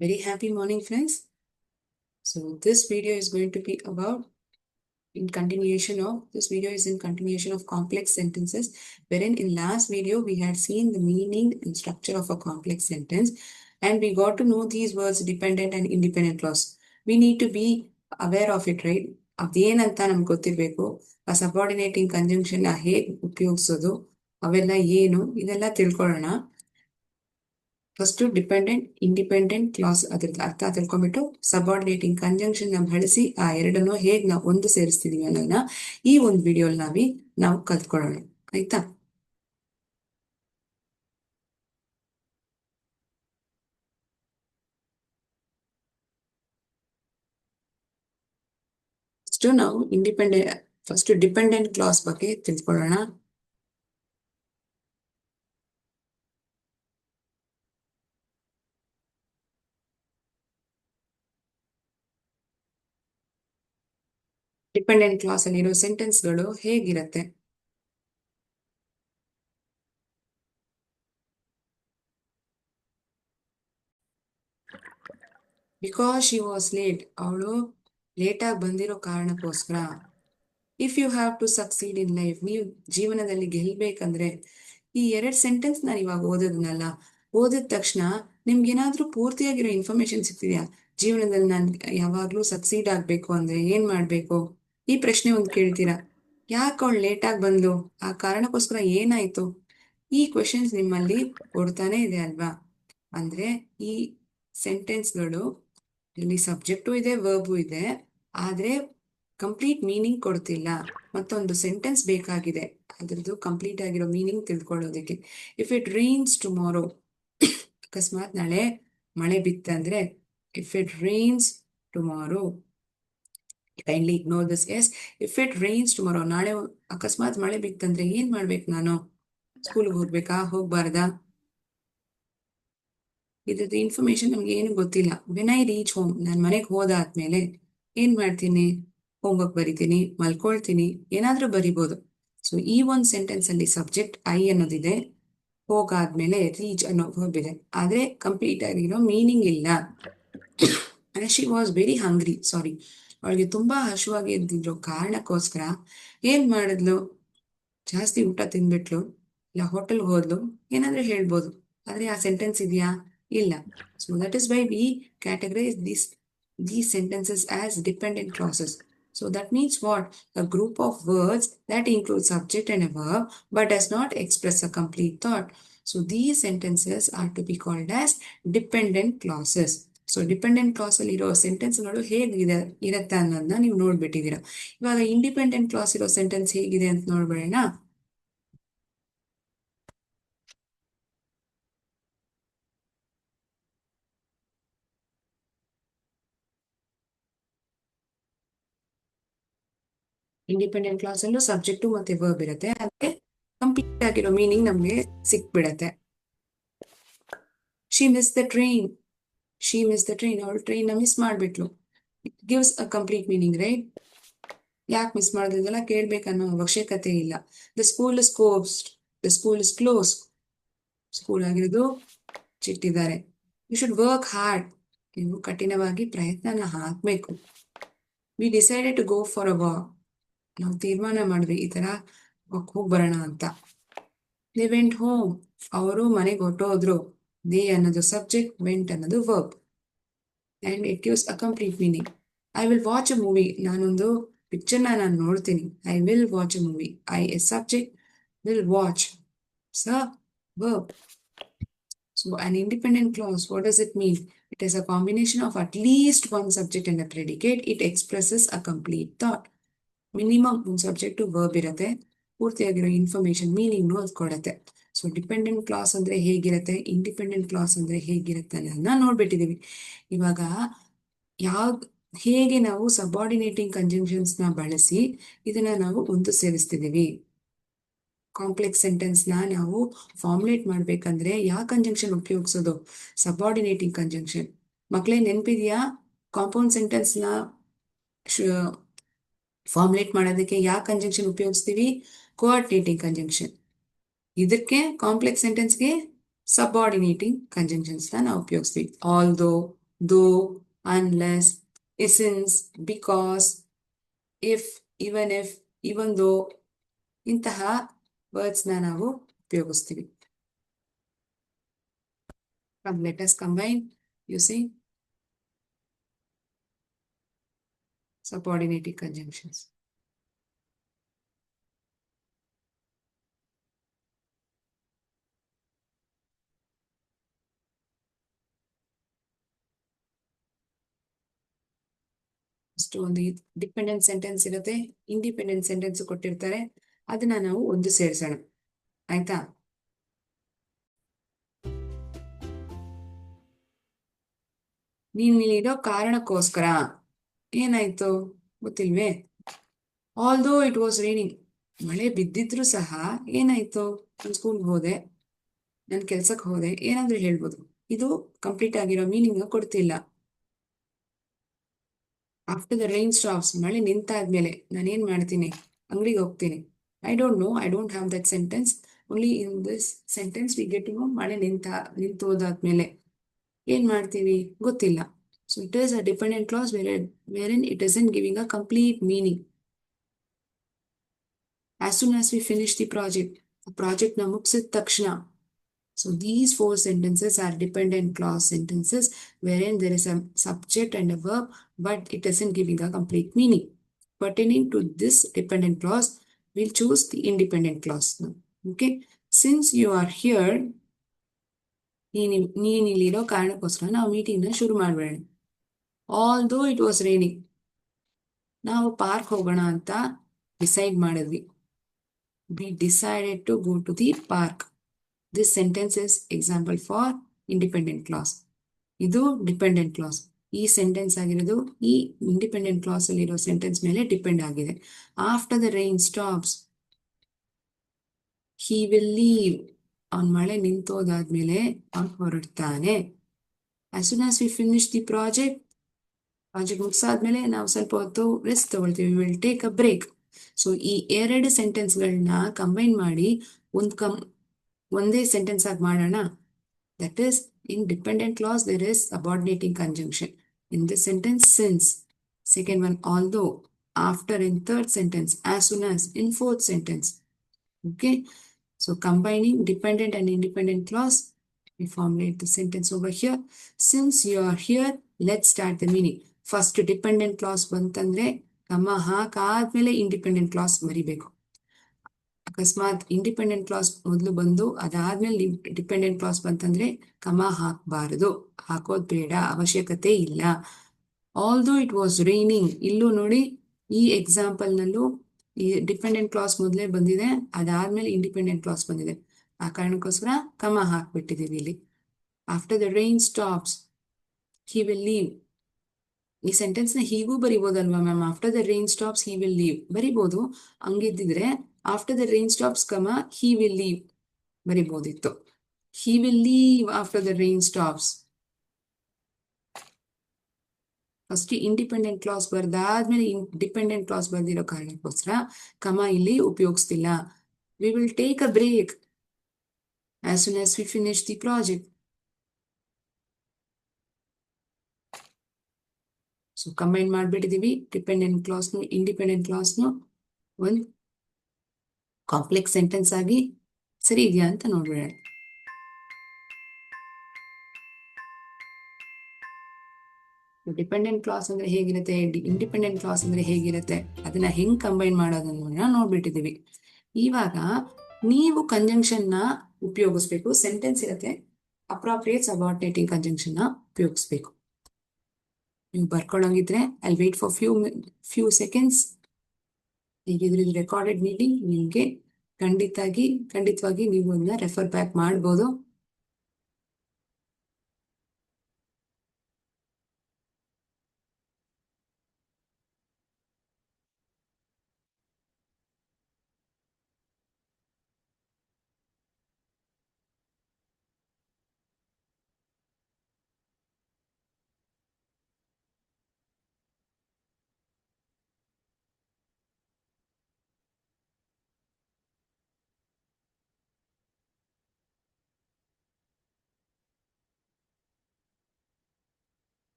Very happy morning, friends. So this video is going to be about in continuation of complex sentences, wherein in last video we had seen the meaning and structure of a complex sentence, and we got to know these words dependent and independent clause. We need to be aware of it, right? ಅದೇನಂತ ನಮ್ಗೆ ಗೊತ್ತಿರಬೇಕು. ಆ ಸಬಾರ್ಡಿನೇಟಿಂಗ್ conjunction ಹೇಗೆ ಉಪಯೋಗಿಸೋದು, ಅವೆಲ್ಲ ಏನು, ಇದೆಲ್ಲ ತಿಳ್ಕೊಳ್ಳೋಣ. First dependent independent class ಅದ್ರದ್ದು ಅರ್ಥ ತಿಳ್ಕೊಂಡ್ಬಿಟ್ಟು ಸಬಾರ್ಡಿನೇಟಿಂಗ್ ಕಂಜಂಕ್ಷನ್ ಬಳಸಿ ಆ ಎರಡನ್ನು ಹೇಗೆ ನಾವು ಒಂದು ಸೇರಿಸ್ತಿದೀವಿ ಅನ್ನೋದನ್ನ ಈ ಒಂದು ವಿಡಿಯೋಲಿ ನಾವು ಕಲ್ತ್ಕೊಳ್ಳೋಣ. ಆಯ್ತಾ? ನಾವು ಫಸ್ಟ್ ಡಿಪೆಂಡೆಂಟ್ ಕ್ಲಾಸ್ ಬಗ್ಗೆ ತಿಳ್ಕೊಳ್ಳೋಣ. ಡಿಪೆಂಡೆಂಟ್ ಕ್ಲಾಸ್ ಅಲ್ಲಿರೋ ಸೆಂಟೆನ್ಸ್ಗಳು ಹೇಗಿರುತ್ತೆ? ಬಿಕಾಸ್ ಶಿ ವಾಸ್ ಲೇಟ್, ಅವಳು ಲೇಟಾಗಿ ಬಂದಿರೋ ಕಾರಣಕ್ಕೋಸ್ಕರ. If you have to succeed in life, ನೀವು ಜೀವನದಲ್ಲಿ ಗೆಲ್ಬೇಕಂದ್ರೆ, ಈ ಎರಡು ಸೆಂಟೆನ್ಸ್ ನಾನು ಇವಾಗ ಓದಿದ ತಕ್ಷಣ ನಿಮ್ಗೇನಾದ್ರೂ ಪೂರ್ತಿಯಾಗಿರೋ ಇನ್ಫಾರ್ಮೇಶನ್ ಸಿಗ್ತಿದ್ಯಾ? ಜೀವನದಲ್ಲಿ ನಾನು ಯಾವಾಗ್ಲೂ ಸಕ್ಸೀಡ್ ಆಗ್ಬೇಕು ಅಂದ್ರೆ ಏನ್ ಮಾಡ್ಬೇಕು? ಈ ಪ್ರಶ್ನೆ ಒಂದು ಕೇಳ್ತೀರಾ. ಯಾಕೆ ಅವಳು ಲೇಟಾಗಿ ಬಂದ್ಲು? ಆ ಕಾರಣಕ್ಕೋಸ್ಕರ ಏನಾಯ್ತು? ಈ ಕ್ವೆಶನ್ಸ್ ನಿಮ್ಮಲ್ಲಿ ಕೊಡ್ತಾನೆ ಇದೆ ಅಲ್ವಾ? ಅಂದ್ರೆ ಈ ಸೆಂಟೆನ್ಸ್ಗಳು ಇಲ್ಲಿ ಸಬ್ಜೆಕ್ಟು ಇದೆ, ವರ್ಬು ಇದೆ, ಆದ್ರೆ ಕಂಪ್ಲೀಟ್ ಮೀನಿಂಗ್ ಕೊಡ್ತಿಲ್ಲ. ಮತ್ತೊಂದು ಸೆಂಟೆನ್ಸ್ ಬೇಕಾಗಿದೆ ಅದ್ರದ್ದು ಕಂಪ್ಲೀಟ್ ಆಗಿರೋ ಮೀನಿಂಗ್ ತಿಳ್ಕೊಳ್ಳೋದಕ್ಕೆ. ಇಫ್ ಇಟ್ ರೈನ್ಸ್ ಟುಮಾರೋ, ಅಕಸ್ಮಾತ್ ನಾಳೆ ಮಳೆ ಬಿತ್ತಂದ್ರೆ, if it rains tomorrow, kindly ignore this. Yes, if it rains tomorrow, ನಾಳೆ ಅಕಸ್ಮಾತ್ ಮಳೆ ಬಿತ್ತಂದ್ರೆ ಏನ್ ಮಾಡ್ಬೇಕು? ನಾನು ಸ್ಕೂಲ್ಗೆ ಹೋಗ್ಬೇಕಾ, ಹೋಗ್ಬಾರ್ದಾ? ಇದ್ರದ್ದು ಇನ್ಫಾರ್ಮೇಶನ್ ನಮ್ಗೆ ಏನು ಗೊತ್ತಿಲ್ಲ. ವೆನ್ ಐ ರೀಚ್ ಹೋಮ್, ನಾನು ಮನೆಗೆ ಹೋದಾದ್ಮೇಲೆ ಏನ್ ಮಾಡ್ತೀನಿ? ಹೋಮ್ವರ್ಕ್ ಬರಿತೀನಿ, ಮಲ್ಕೊಳ್ತೀನಿ, ಏನಾದ್ರೂ ಬರಿಬೋದು. ಸೊ ಈ ಒಂದು ಸೆಂಟೆನ್ಸ್ ಅಲ್ಲಿ ಸಬ್ಜೆಕ್ಟ್ ಐ ಅನ್ನೋದಿದೆ, ಹೋಗಾದ್ಮೇಲೆ ರೀಚ್ ಅನ್ನೋ ವರ್ಬ್ ಇದೆ, ಆದ್ರೆ ಕಂಪ್ಲೀಟ್ ಆಗಿರೋ ಮೀನಿಂಗ್ ಇಲ್ಲ. ಶಿ ವಾಸ್ ವೆರಿ ಹಂಗ್ರಿ, ಸಾರಿ, ಅವಳಿಗೆ ತುಂಬಾ ಹಸುವಾಗಿ ಇದ್ದಿರೋ ಕಾರಣಕ್ಕೋಸ್ಕರ ಏನ್ ಮಾಡಿದ್ಲು? ಜಾಸ್ತಿ ಊಟ ತಿಂದ್ಬಿಟ್ಲು, ಇಲ್ಲ ಹೋಟೆಲ್ಗೆ ಹೋದ್ಲು, ಏನಾದ್ರೂ ಹೇಳ್ಬೋದು. ಆದ್ರೆ ಆ ಸೆಂಟೆನ್ಸ್ ಇದೆಯಾ? ಇಲ್ಲ. So that is why we categorize these sentences as dependent clauses. So that means what? A group of words that include subject and a verb but does not express a complete thought. So these sentences are to be called as dependent clauses. So dependent class ಅಲ್ಲಿ ಇರೋ ಸೆಂಟೆನ್ಸ್ಗಳು ಹೇಗಿದೆ ಇರತ್ತೆ ಅನ್ನೋದನ್ನ ನೀವು ನೋಡ್ಬಿಟ್ಟಿದ್ದೀರಾ. ಇವಾಗ independent class ಇರೋ sentence ಹೇಗಿದೆ ಅಂತ ನೋಡ್ಬೇಡ. ಇಂಡಿಪೆಂಡೆಂಟ್ ಕ್ಲಾಸ್ ಅಲ್ಲೂ ಸಬ್ಜೆಕ್ಟು ಮತ್ತೆ ವರ್ಬ್ ಇರುತ್ತೆ, ಅದಕ್ಕೆ ಕಂಪ್ಲೀಟ್ ಆಗಿರೋ ಮೀನಿಂಗ್ ನಮ್ಗೆ ಸಿಕ್ಬಿಡತ್ತೆ. ಶಿ ಮಿಸ್ ದ ಟ್ರೈನ್, ಅವಳು ಟ್ರೈನ್ ನ ಮಿಸ್ ಮಾಡ್ಬಿಟ್ಲು. It gives a complete meaning, right? ಯಾಕೆ ಮಿಸ್ ಮಾಡೋದಿಲ್ಲ ಕೇಳ್ಬೇಕನ್ನೋ ಅವಶ್ಯಕತೆ ಇಲ್ಲ. The school is close, school ಆಗಿರೋದು ಚಿಟ್ಟಿದ್ದಾರೆ. ಯು ಶುಡ್ ವರ್ಕ್ ಹಾರ್ಡ್, ನೀವು ಕಠಿಣವಾಗಿ ಪ್ರಯತ್ನನ ಹಾಕ್ಬೇಕು. We decided to go for a walk, ನಾವು ತೀರ್ಮಾನ ಮಾಡಿದ್ವಿ ಈ ತರ ಹೋಗ್ ಬರೋಣ ಅಂತ. ದೇ ವೆಂಟ್ ಹೋಮ್, ಅವರು ಮನೆಗೆ ಹೊಟ್ಟೋದ್ರು. ದೇ ಅನ್ನೋದು ಸಬ್ಜೆಕ್ಟ್, ವೆಂಟ್ ಅನ್ನೋದು verb, and it gives a complete meaning. I will watch a movie, ನಾನೊಂದು ಪಿಕ್ಚರ್ನ ನಾನು ನೋಡ್ತೀನಿ. I will watch a movie, I as subject, will watch verb. So an independent clause, what does it mean? It is a combination of at least one subject and a predicate. It expresses a complete thought. Minimum ಒಂದು subject verb ಇರುತ್ತೆ, ಪೂರ್ತಿಯಾಗಿರೋ information meaning ಅದು ಕೊಡುತ್ತೆ. So dependent class ಅಂದ್ರೆ ಹೇಗಿರುತ್ತೆ, independent class ಅಂದ್ರೆ ಹೇಗಿರುತ್ತೆ ಅನ್ನೋದನ್ನ ನೋಡ್ಬಿಟ್ಟಿದೀವಿ. ಇವಾಗ ಹೇಗೆ ನಾವು ಸಬಾರ್ಡಿನೇಟಿಂಗ್ ಕಂಜಂಕ್ಷನ್ಸ್ ನ ಬಳಸಿ ಇದನ್ನ ನಾವು ಒಂದು ಸೇರಿಸ್ತಿದೀವಿ. ಕಾಂಪ್ಲೆಕ್ಸ್ ಸೆಂಟೆನ್ಸ್ ನಾವು ಫಾರ್ಮುಲೇಟ್ ಮಾಡ್ಬೇಕಂದ್ರೆ ಯಾವ ಕಂಜಂಕ್ಷನ್ ಉಪಯೋಗಿಸೋದು? ಸಬಾರ್ಡಿನೇಟಿಂಗ್ ಕಂಜಂಕ್ಷನ್. ಮಕ್ಕಳೇ ನೆನಪಿದ್ಯಾ? ಕಾಂಪೌಂಡ್ ಸೆಂಟೆನ್ಸ್ ನ ಫಾರ್ಮುಲೇಟ್ ಮಾಡೋದಕ್ಕೆ ಯಾವ ಕಂಜಂಕ್ಷನ್ ಉಪಯೋಗಿಸ್ತೀವಿ? Coordinating conjunction. ಇದಕ್ಕೆ ಕಾಂಪ್ಲೆಕ್ಸ್ ಸೆಂಟೆನ್ಸ್ಗೆ ಸಬಾರ್ಡಿನೇಟಿಂಗ್ ಕಂಜಂಕ್ಷನ್ಸ್ ನಾವು ಉಪಯೋಗಿಸ್ತೀವಿ. Although, though, unless, since, because, if, even though ಇಂತಹ ವರ್ಡ್ಸ್ನ ನಾವು ಉಪಯೋಗಿಸ್ತೀವಿ. Let us combine using subordinating conjunctions. ಅಷ್ಟು ಒಂದು ಡಿಪೆಂಡೆಂಟ್ ಸೆಂಟೆನ್ಸ್ ಇರುತ್ತೆ, ಇಂಡಿಪೆಂಡೆಂಟ್ ಸೆಂಟೆನ್ಸ್ ಕೊಟ್ಟಿರ್ತಾರೆ, ಅದನ್ನ ನಾವು ಒಂದು ಸೇರಿಸೋಣ. ಆಯ್ತಾ? ನೀನಿರೋ ಕಾರಣಕ್ಕೋಸ್ಕರ ಏನಾಯ್ತು ಗೊತ್ತಿಲ್ವೇ? ಆಲ್ದೋ ಇಟ್ ವಾಸ್ ರೈನಿಂಗ್, ಮಳೆ ಬಿದ್ದಿದ್ರು ಸಹ ಏನಾಯ್ತು? ನಾನು ಸ್ಕೂಲ್ಗೆ ಹೋದೆ, ನಾನು ಕೆಲ್ಸಕ್ಕೆ ಹೋದೆ, ಏನಾದ್ರೂ ಹೇಳ್ಬೋದು. ಇದು ಕಂಪ್ಲೀಟ್ ಆಗಿರೋ ಮೀನಿಂಗ್ ಕೊಡ್ತಿಲ್ಲ. ಆಫ್ಟರ್ ದ ರೈನ್ ಸ್ಟಾಪ್ಸ್, ಮಳೆ ನಿಂತಾದ್ಮೇಲೆ ನಾನೇನ್ ಮಾಡ್ತೀನಿ? ಅಂಗಡಿಗೆ ಹೋಗ್ತೀನಿ. I don't know, I don't have that sentence. Only in this sentence we get to know ಮಳೆ ನಿಂತೋದಾದ್ಮೇಲೆ ಏನ್ ಮಾಡ್ತೀವಿ ಗೊತ್ತಿಲ್ಲ. So it is a dependent clause wherein it isn't giving a complete meaning. As soon as we finish the project ನ ಮುಗಿಸಿದ ತಕ್ಷಣ. So these four sentences are dependent clause sentences wherein there is a subject and a verb, but it isn't giving a complete meaning. Pertaining to this dependent clause, we'll choose the independent clause now. Okay? Since you are here, ನೀನಿಲ್ಲಿರೋ ಕಾರಣಕ್ಕೋಸ್ಕರ ನಾವು ಮೀಟಿಂಗ್ನ ಶುರು ಮಾಡಬೇಡ. Although it was raining, ನಾವು park ಹೋಗೋಣ ಅಂತ decide ಮಾಡಿದ್ವಿ. We decided to go to the park. This sentence is example for independent clause. ಇದು dependent class. ಈ ಸೆಂಟೆನ್ಸ್ ಆಗಿರೋದು ಈ ಇಂಡಿಪೆಂಡೆಂಟ್ ಕ್ಲಾಸ್ ಅಲ್ಲಿರೋ ಸೆಂಟೆನ್ಸ್ ಮೇಲೆ ಡಿಪೆಂಡ್ ಆಗಿದೆ. After the rain stops, he will leave. ಅವನ್ ಮಳೆ ನಿಂತೋದಾದ್ಮೇಲೆ ಅವನ್ ಹೊರಡ್ತಾನೆ. As soon as we finish the project ಮುಗಿಸಾದ್ಮೇಲೆ ನಾವು ಸ್ವಲ್ಪ ಹೊತ್ತು ರೆಸ್ಟ್ ತಗೊಳ್ತೀವಿ. We will take a break. So ಈ ಎರಡು ಸೆಂಟೆನ್ಸ್ಗಳನ್ನ ಕಂಬೈನ್ ಮಾಡಿ ಒಂದೇ ಸೆಂಟೆನ್ಸ್ ಆಗಿ ಮಾಡೋಣ. That is, in dependent clause there is subordinating conjunction. In this sentence, since. Second one, although. After, in third sentence. As soon as, in fourth sentence. Okay? So combining dependent and independent clause, we formulate the sentence over here. Since you are here, let's start the meaning. First dependent clause bantandre ಕಮ ಹಾಕಾದ್ಮೇಲೆ independent class ಬರಿಬೇಕು. ಅಕಸ್ಮಾತ್ independent class ಮೊದಲು ಬಂದು ಅದಾದ್ಮೇಲೆ dependent class ಬಂತಂದ್ರೆ ಕಮ ಹಾಕಬಾರದು, ಹಾಕೋದ್ ಬೇಡ, ಅವಶ್ಯಕತೆ ಇಲ್ಲ. ಆಲ್ದೋ ಇಟ್ ವಾಸ್ ರೈನಿಂಗ್, ಇಲ್ಲೂ ನೋಡಿ ಈ ಎಕ್ಸಾಂಪಲ್ ನಲ್ಲೂ ಈ ಡಿಪೆಂಡೆಂಟ್ ಕ್ಲಾಸ್ ಮೊದಲೇ ಬಂದಿದೆ, ಅದಾದ್ಮೇಲೆ ಇಂಡಿಪೆಂಡೆಂಟ್ ಕ್ಲಾಸ್ ಬಂದಿದೆ. ಆ ಕಾರಣಕ್ಕೋಸ್ಕರ ಕಮ ಹಾಕ್ಬಿಟ್ಟಿದೀವಿ ಇಲ್ಲಿ. After the rain stops he will leave. ಈ ಸೆಂಟೆನ್ಸ್ ನ ಹೀಗೂ ಬರಿಬೋದಲ್ವಾ ma'am? After the rain stops he will leave ಬರಿಬೋದು. ಹಂಗಿದ್ದಿದ್ರೆ after the rain stops comma he will leave ಬರಿಬೋದಿತ್ತು. He will leave after the rain stops. First independent clause ಬರ್ದಾದ್ಮೇಲೆ dependent clause ಬಂದಿರೋ ಕಾರಣಕ್ಕೋಸ್ಕರ ಕಮ ಇಲ್ಲಿ ಉಪಯೋಗಿಸ್ತಿಲ್ಲ. We will take a break as soon as we finish the project. So combine ಮಾಡ್ಬಿಟ್ಟಿದೀವಿ dependent ಕ್ಲಾಸ್ನು independent ಕ್ಲಾಸ್ನು ಒಂದು complex sentence ಆಗಿ. ಸರಿ ಇದೆಯಾ ಅಂತ ನೋಡ್ಬೇಡ. ಡಿಪೆಂಡೆಂಟ್ ಕ್ಲಾಸ್ ಅಂದ್ರೆ ಹೇಗಿರುತ್ತೆ, ಇಂಡಿಪೆಂಡೆಂಟ್ ಕ್ಲಾಸ್ ಅಂದ್ರೆ ಹೇಗಿರುತ್ತೆ, ಅದನ್ನ ಹೆಂಗ್ ಕಂಬೈನ್ ಮಾಡೋದನ್ನ ನೋಡ್ಬಿಟ್ಟಿದೀವಿ. ಇವಾಗ ನೀವು ಕಂಜಂಕ್ಷನ್ ನ ಉಪಯೋಗಿಸ್ಬೇಕು. ಸೆಂಟೆನ್ಸ್ ಇರುತ್ತೆ, ಅಪ್ರಾಪ್ರಿಯೇಟ್ ಸಬಾರ್ಡಿನೇಟಿಂಗ್ ಕಂಜಂಕ್ಷನ್ ನ ಉಪಯೋಗಿಸ್ಬೇಕು. ನೀವು ಬರ್ಕೊಳ್ಳೋಂಗಿದ್ರೆ I wait for few seconds. ಹೀಗಿದ್ರೆ ಇದು ರೆಕಾರ್ಡೆಡ್ ಮೀಟಿಂಗ್, ನಿಮ್ಗೆ ಖಂಡಿತವಾಗಿ ನೀವು ಅದನ್ನ ರೆಫರ್ ಬ್ಯಾಕ್ ಮಾಡ್ಬೋದು.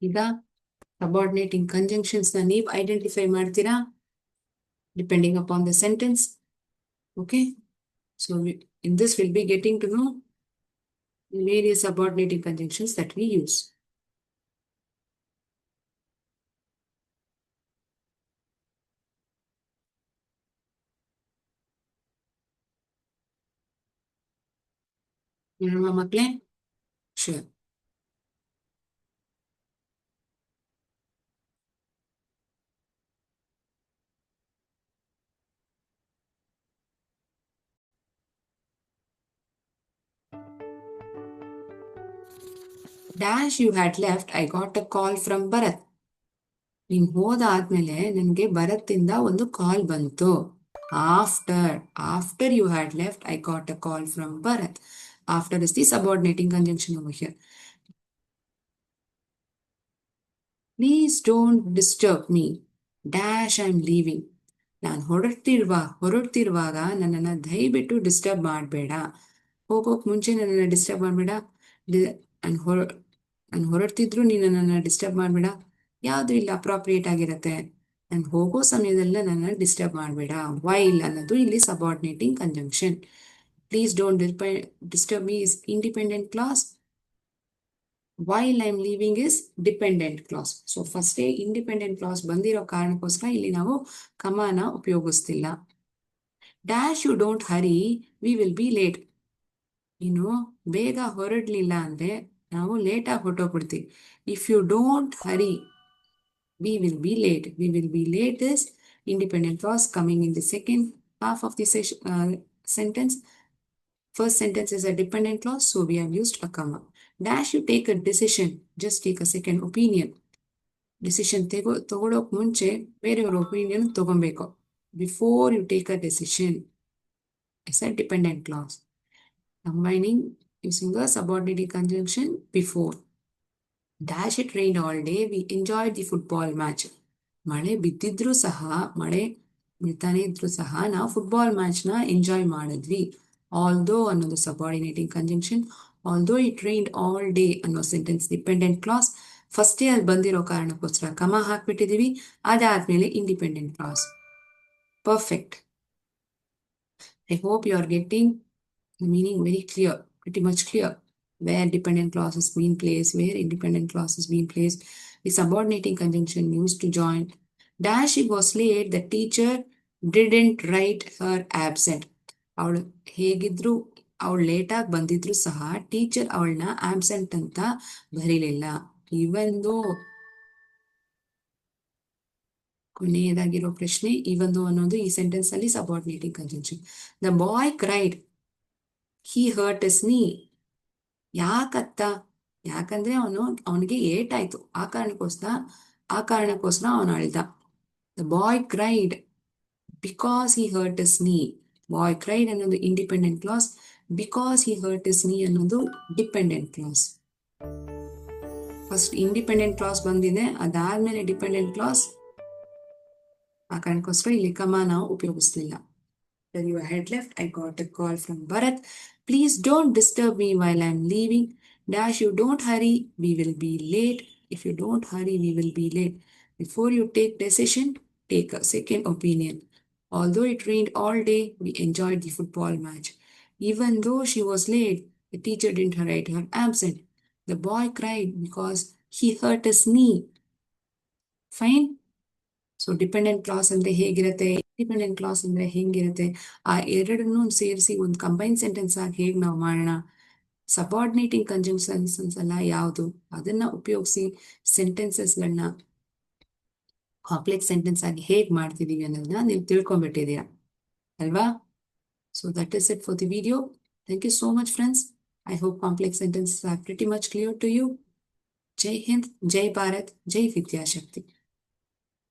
ಈಗ ಸಬಾರ್ಡಿನೇಟಿಂಗ್ ಕಂಜಂಕ್ಷನ್ಸ್ ನ ನೀವು ಐಡೆಂಟಿಫೈ ಮಾಡ್ತೀರಾ depending upon the sentence. Okay, so in this we'll be getting to know various subordinating conjunctions that we use. ಹೇಳುವ ಮಕ್ಕಳೇ? Sure. Dash you had left, I got a call from Bharat. ನೀನ್ ಹೋದಾದ್ಮೇಲೆ ನನಗೆ ಭರತ್ ಒಂದು ಕಾಲ್ ಬಂತು. After you had left, I got a call from Bharat. After is the subordinating conjunction over here. Please don't disturb me. Dash I'm leaving. ನಾನು ಹೊರಡ್ತಿರುವಾಗ ನನ್ನನ್ನು ದಯವಿಟ್ಟು disturb ಮಾಡಬೇಡ. ಹೋಗೋಕ್ ಮುಂಚೆ ನನ್ನನ್ನು ಡಿಸ್ಟರ್ಬ್ ಮಾಡಬೇಡ. ನಾನು ಹೊರಡ್ತಿದ್ರು ನೀನು ನನ್ನನ್ನು ಡಿಸ್ಟರ್ಬ್ ಮಾಡಬೇಡ. ಯಾವುದು ಇಲ್ಲ ಅಪ್ರಾಪ್ರಿಯೇಟ್ ಆಗಿರತ್ತೆ. ನಾನು ಹೋಗೋ ಸಮಯದಲ್ಲ ನನ್ನನ್ನು ಡಿಸ್ಟರ್ಬ್ ಮಾಡಬೇಡ. ವೈಲ್ ಅನ್ನೋದು ಇಲ್ಲಿ subordinating conjunction. Please don't disturb me is independent clause. While I'm leaving is dependent clause. So first independent clause ಬಂದಿರೋ ಕಾರಣಕ್ಕೋಸ್ಕರ ಇಲ್ಲಿ ನಾವು ಕಮಾನ ಉಪಯೋಗಿಸ್ತಿಲ್ಲ. Dash you don't hurry, we will be late. ನೀನು ಬೇಗ ಹೊರಡ್ಲಿಲ್ಲ ಅಂದ್ರೆ ನಾವು ಲೇಟಾಗಿ ಹೊರಟೋಗ್ಬಿಡ್ತೀವಿ. If you don't hurry, we will be late. We will be late is independent clause coming in the second half of the sentence. First sentence is a dependent clause, so we have used a comma. Dash you take a decision, just take a second opinion. Decision ತಗೊಳ್ಳೋಕ್ ಮುಂಚೆ ಬೇರೆಯವರ opinion ತಗೊಬೇಕು. Before you take a decision is a dependent clause. Combining using a subordinating conjunction before. Dash it rained all day, we enjoyed the football match. ಮಳೆ ಬಿದ್ದಿದ್ರು ಸಹ, ಮಳೆ ಬೀಳ್ತಾನೆ ಇದ್ರು ಸಹ ನಾವು ಫುಟ್ಬಾಲ್ ಮ್ಯಾಚ್ನ ಎಂಜಾಯ್ ಮಾಡಿದ್ವಿ. Although ಅನ್ನೋದು subordinating conjunction. Although it rained all day ಅನ್ನೋ ಸೆಂಟೆನ್ಸ್ ಡಿಪೆಂಡೆಂಟ್ ಕ್ಲಾಸ್. ಫಸ್ಟೇ ಅಲ್ಲಿ ಬಂದಿರೋ ಕಾರಣಕ್ಕೋಸ್ಕರ ಕಮ ಹಾಕ್ಬಿಟ್ಟಿದೀವಿ. ಅದಾದ್ಮೇಲೆ independent class. Perfect. I hope you are getting the meaning very clear, pretty much clear. Where dependent clause is being placed, where independent clause is being placed. The subordinating conjunction used to join. Dash she was late, the teacher didn't write her absent. ಅವಳು ಹೇಗಿದ್ರು ಅವಳು ಲೇಟಾಗಿ ಬಂದಿದ್ರು ಸಹ teacher ಅವಳನ್ನ absent ಅಂತ ಬರೀಲಿಲ್ಲ. ಇವಂದು ಕೊನೆಯದಾಗಿರೋ ಪ್ರಶ್ನೆ ಇವಂದು ಅನ್ನೋದು ಈ ಸೆಂಟೆನ್ಸ್ ಅಲ್ಲಿ subordinating conjunction. The boy cried, he hurt his knee. ಯಾಕತ್ತ? ಯಾಕಂದ್ರೆ ಅವನಿಗೆ ಏಟಾಯ್ತು, ಆ ಕಾರಣಕ್ಕೋಸ್ಕರ ಅವನು ಅಳ್ದ. The boy cried because he hurt his knee. Boy cried ಅನ್ನೋದು independent clause. Because he hurt his knee ಅನ್ನೋದು dependent clause. First independent clause ಬಂದಿದೆ, ಅದಾದ್ಮೇಲೆ ಡಿಪೆಂಡೆಂಟ್ ಕ್ಲಾಸ್. ಆ ಕಾರಣಕ್ಕೋಸ್ಕರ ಇಲ್ಲಿ ಕಮ ನಾವು ಉಪಯೋಗಿಸ್ಲಿಲ್ಲ. When you had left, I got a call from Bharat. Please don't disturb me while I'm leaving. Dash you don't hurry, we will be late. If you don't hurry, we will be late. Before you take decision, take a second opinion. Although it rained all day, we enjoyed the football match. Even though she was late, the teacher didn't write her absent. The boy cried because he hurt his knee. Fine? So dependent class ಅಂದ್ರೆ ಹೇಗಿರುತ್ತೆ, independent class ಅಂದ್ರೆ ಹೆಂಗಿರುತ್ತೆ, ಆ ಎರಡನ್ನೂ ಸೇರಿಸಿ ಒಂದು combine sentence ಆಗಿ ಹೇಗೆ ನಾವು ಮಾಡೋಣ, ಸಬಾರ್ಡಿನೇಟಿಂಗ್ ಕಂಜಂಕ್ಷನ್ಸ್ ಎಲ್ಲ ಯಾವುದು, ಅದನ್ನ ಉಪಯೋಗಿಸಿ ಸೆಂಟೆನ್ಸಸ್ಗಳನ್ನ ಕಾಂಪ್ಲೆಕ್ಸ್ ಸೆಂಟೆನ್ಸ್ ಆಗಿ ಹೇಗೆ ಮಾಡ್ತಿದೀವಿ ಅನ್ನೋದನ್ನ ನೀವು ತಿಳ್ಕೊಂಡ್ಬಿಟ್ಟಿದ್ದೀರಾ ಅಲ್ವಾ? So that is it for the video. Thank you so much friends. I hope complex sentences are pretty much clear to you. ಜೈ ಹಿಂದ್, ಜೈ ಭಾರತ್, ಜೈ ವಿದ್ಯಾಶಕ್ತಿ.